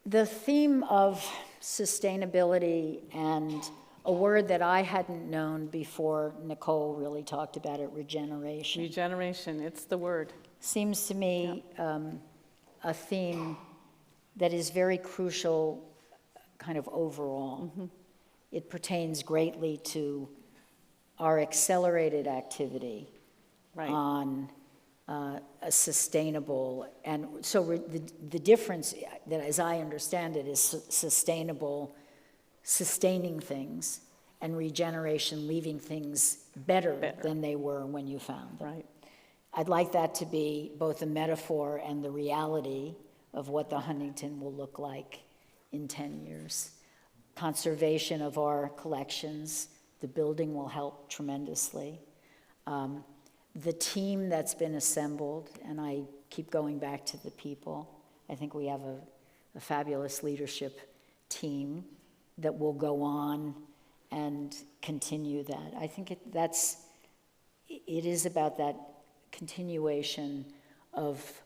The theme of sustainability, and a word that I hadn't known before Nicole really talked about it, regeneration, Regeneration, it's the word. seems to me a theme that is very crucial kind of overall. It pertains greatly to our accelerated activity Right. on a sustainable, and so the difference that, as I understand it, is sustainable, sustaining things, and regeneration, leaving things better than they were when you found them. Right. I'd like that to be both a metaphor and the reality of what the Huntington will look like in 10 years. Conservation of our collections, the building will help tremendously. The team that's been assembled, and I keep going back to the people, I think we have a fabulous leadership team that will go on and continue that. I think it is about that continuation of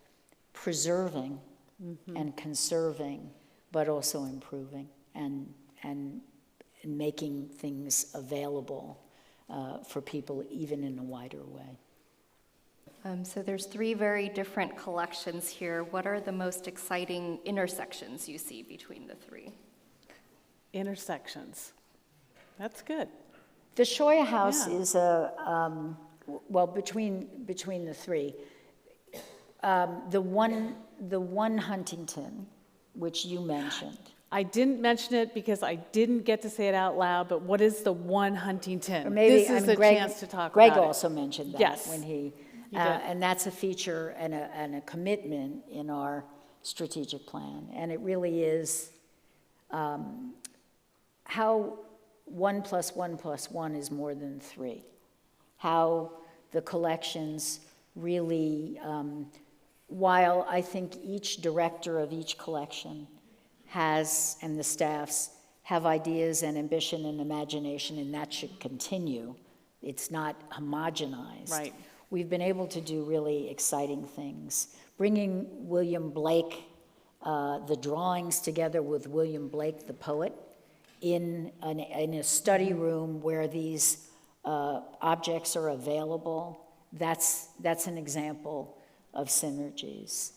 preserving and conserving, but also improving and making things available for people even in a wider way. So there's 3 very different collections here. What are the most exciting intersections you see between the 3? Intersections. That's good. The Shoya House Yeah. is well, between the 3. The one Huntington, which you mentioned. I didn't mention it because I didn't get to say it out loud, but what is the one Huntington? Or maybe, This is the Greg, chance to talk Greg about also mentioned that Yes. when he did. and that's a feature and a commitment in our strategic plan. And it really is how 1 + 1 + 1 is more than 3. How the collections really, while I think each director of each collection has, and the staffs, have ideas and ambition and imagination, and that should continue. It's not homogenized. Right. We've been able to do really exciting things. Bringing William Blake, the drawings together with William Blake, the poet, in a study room where these objects are available, that's an example of synergies.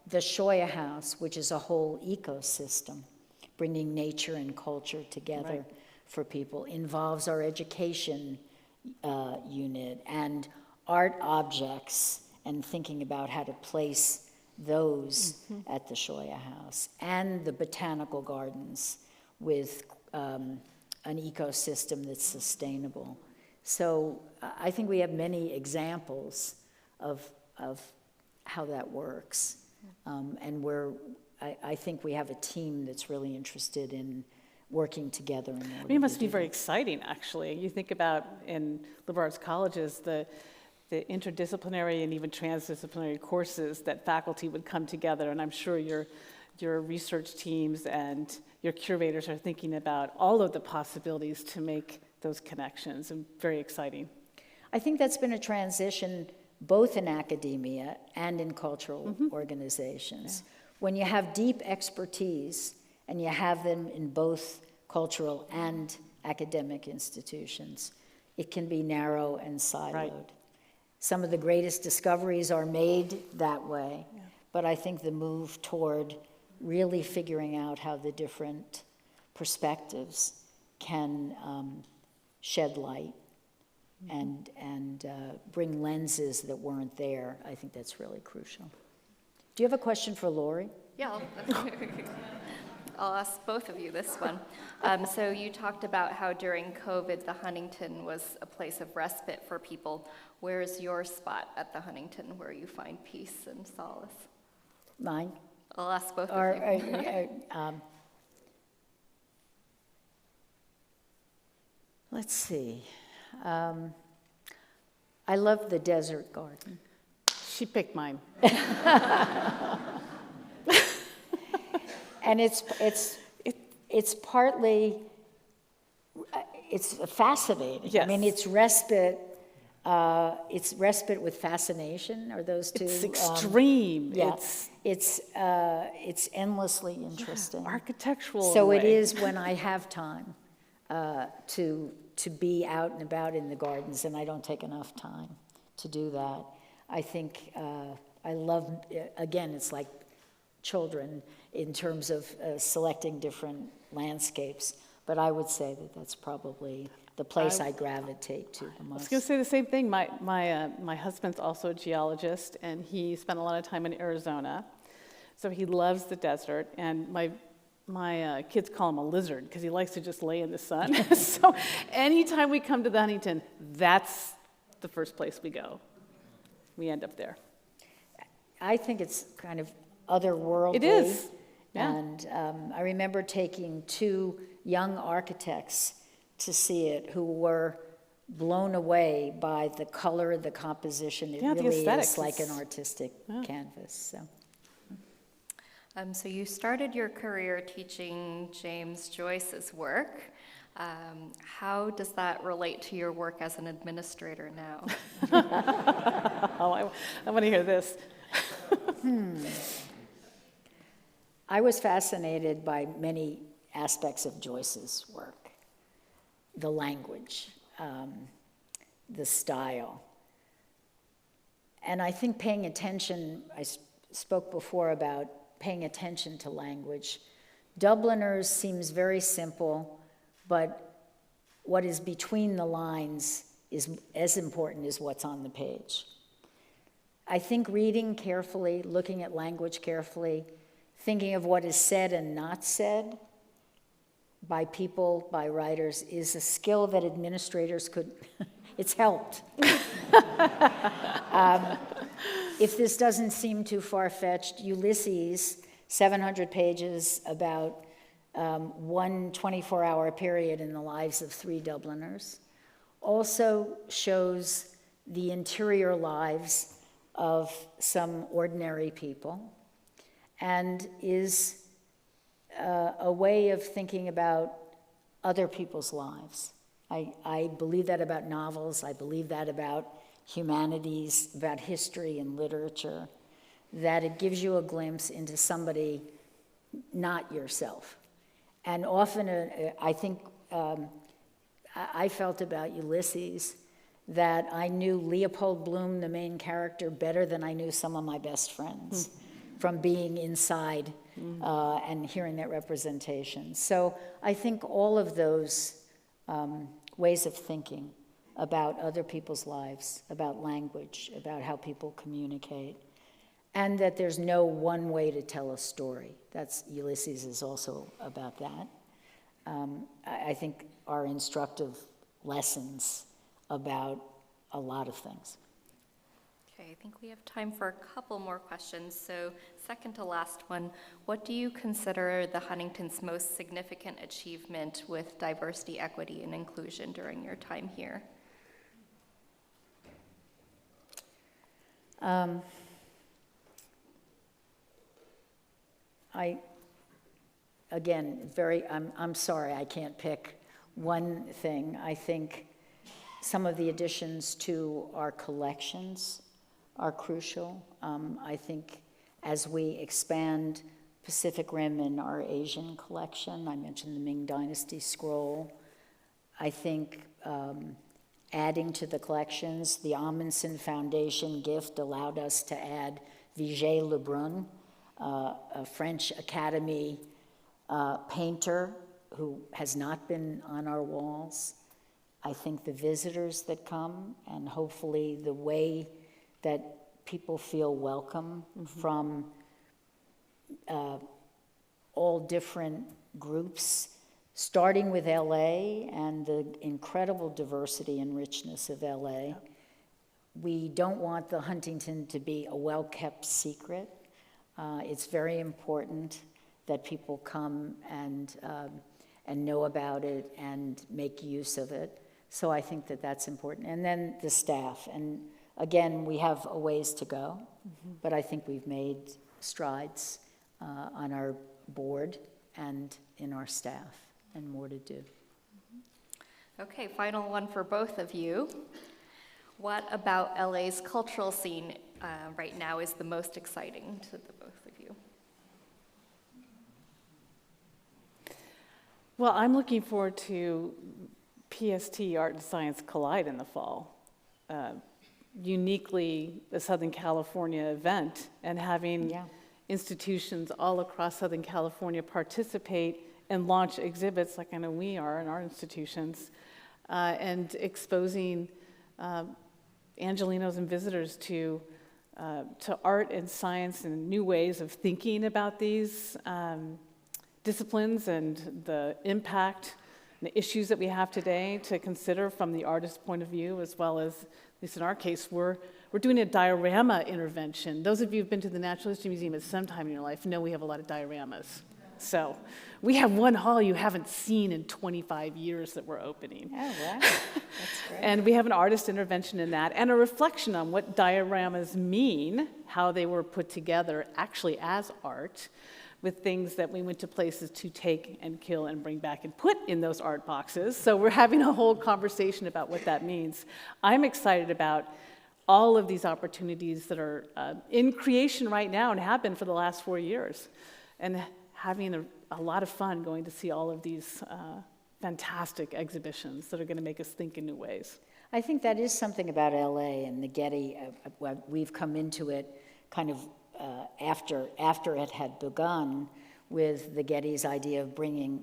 The Shoya House, which is a whole ecosystem, bringing nature and culture together for people, involves our education unit and art objects and thinking about how to place those at the Shoya House, and the botanical gardens with an ecosystem that's sustainable. So I think we have many examples of how that works. And I think we have a team that's really interested in working together. In order I mean, it must to be do very that. exciting, actually. You think about in liberal arts colleges, the interdisciplinary and even transdisciplinary courses that faculty would come together, and I'm sure your research teams and your curators are thinking about all of the possibilities to make those connections, and very exciting. I think that's been a transition both in academia and in cultural organizations. When you have deep expertise and you have them in both cultural and academic institutions, it can be narrow and siloed. Right. Some of the greatest discoveries are made that way, but I think the move toward really figuring out how the different perspectives can shed light and bring lenses that weren't there, I think that's really crucial. Do you have a question for Lori? Yeah. I'll ask both of you this one. So you talked about how during COVID, the Huntington was a place of respite for people. Where's your spot at the Huntington where you find peace and solace? Mine? I'll ask both Or, of you. let's see. I love the desert garden. She picked mine. And it's partly, it's fascinating. Yes. I mean, it's respite with fascination, are those two? It's extreme. Yeah, it's endlessly interesting. Architectural. So in a it way. is when I have time to be out and about in the gardens, and I don't take enough time to do that. I think I love, again, it's like children in terms of selecting different landscapes, but I would say that that's probably the place I gravitate to the I was most. going to say the same thing. My husband's also a geologist, and he spent a lot of time in Arizona, so he loves the desert. And my kids call him a lizard because he likes to just lay in the sun. So anytime we come to the Huntington, that's the first place we go. We end up there. I think it's kind of otherworldly. It is, yeah. And I remember taking two young architects to see it who were blown away by the color, the composition. It Yeah, the really aesthetics is like is- an artistic canvas. So. So you started your career teaching James Joyce's work. How does that relate to your work as an administrator now? Oh, I want to hear this. I was fascinated by many aspects of Joyce's work. The language, the style. And I think paying attention, I spoke before about paying attention to language. Dubliners seems very simple, but what is between the lines is as important as what's on the page. I think reading carefully, looking at language carefully, thinking of what is said and not said by people, by writers, is a skill that administrators could, it's helped. If this doesn't seem too far-fetched, Ulysses, 700 pages about one 24-hour period in the lives of 3 Dubliners, also shows the interior lives of some ordinary people and is a way of thinking about other people's lives. I believe that about novels. I believe that about humanities, about history and literature, that it gives you a glimpse into somebody not yourself. And often, I think, I felt about Ulysses that I knew Leopold Bloom, the main character, better than I knew some of my best friends from being inside and hearing that representation. So I think all of those ways of thinking about other people's lives, about language, about how people communicate, and that there's no one way to tell a story. That's Ulysses is also about that. I think are instructive lessons about a lot of things. Okay, I think we have time for a couple more questions. So second to last one, what do you consider the Huntington's most significant achievement with diversity, equity, and inclusion during your time here? I'm sorry, I can't pick one thing. I think some of the additions to our collections are crucial. I think as we expand Pacific Rim and our Asian collection, I mentioned the Ming Dynasty scroll, I think adding to the collections, the Amundsen Foundation gift allowed us to add Vigée Lebrun, a French Academy painter who has not been on our walls. I think the visitors that come, and hopefully the way that people feel welcome from all different groups, starting with LA and the incredible diversity and richness of LA. We don't want the Huntington to be a well-kept secret. It's very important that people come and know about it and make use of it. So I think that that's important. And then the staff. And again, we have a ways to go, but I think we've made strides on our board and in our staff, and more to do. Okay, final one for both of you. What about LA's cultural scene right now is the most exciting to the both of you? Well, I'm looking forward to PST Art and Science Collide in the fall. Uniquely a Southern California event, and having institutions all across Southern California participate and launch exhibits like I know we are in our institutions, and exposing Angelenos and visitors to art and science and new ways of thinking about these disciplines and the impact and the issues that we have today to consider from the artist's point of view, as well as, at least in our case, we're doing a diorama intervention. Those of you who've been to the Natural History Museum at some time in your life know we have a lot of dioramas. So we have one hall you haven't seen in 25 years that we're opening. Oh, wow. That's great. And we have an artist intervention in that, and a reflection on what dioramas mean, how they were put together actually as art, with things that we went to places to take and kill and bring back and put in those art boxes. So we're having a whole conversation about what that means. I'm excited about all of these opportunities that are in creation right now and have been for the last 4 years, and having a lot of fun going to see all of these fantastic exhibitions that are going to make us think in new ways. I think that is something about LA and the Getty. We've come into it kind of after it had begun, with the Getty's idea of bringing,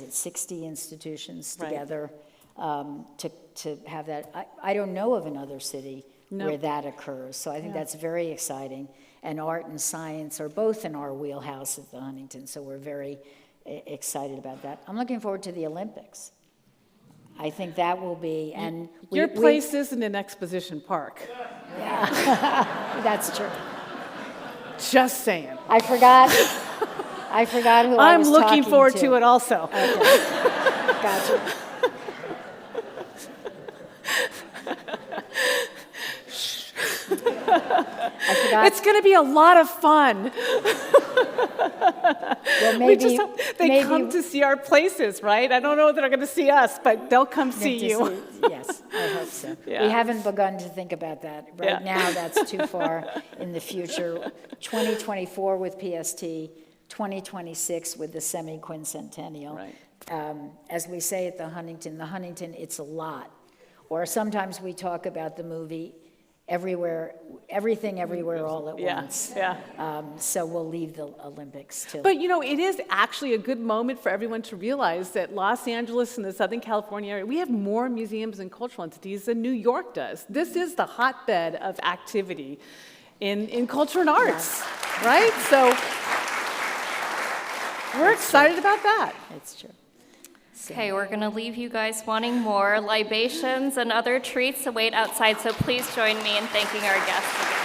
60 institutions together, to have that. I don't know of another city where that occurs, so I think that's very exciting. And art and science are both in our wheelhouse at the Huntington, so we're very excited about that. I'm looking forward to the Olympics. I think that will be, and your place isn't in Exposition Park. Yeah, that's true. Just saying. I forgot who I was talking to. I'm looking forward to it also. Okay. Gotcha. It's going to be a lot of fun. Well, maybe they come to see our places, right? I don't know if they're going to see us, but they'll come see you. Yes, I hope so. Yeah. We haven't begun to think about that. Right now, that's too far in the future. 2024 with PST, 2026 with the semi-quincentennial. Right. As we say at the Huntington, it's a lot. Or sometimes we talk about the movie Everything Everywhere All at Once. So we'll leave the Olympics too. But it is actually a good moment for everyone to realize that Los Angeles and the Southern California area, we have more museums and cultural entities than New York does. This is the hotbed of activity in culture and arts, right? So we're excited about that. It's true. Okay, we're going to leave you guys wanting more. Libations and other treats await outside, so please join me in thanking our guests again.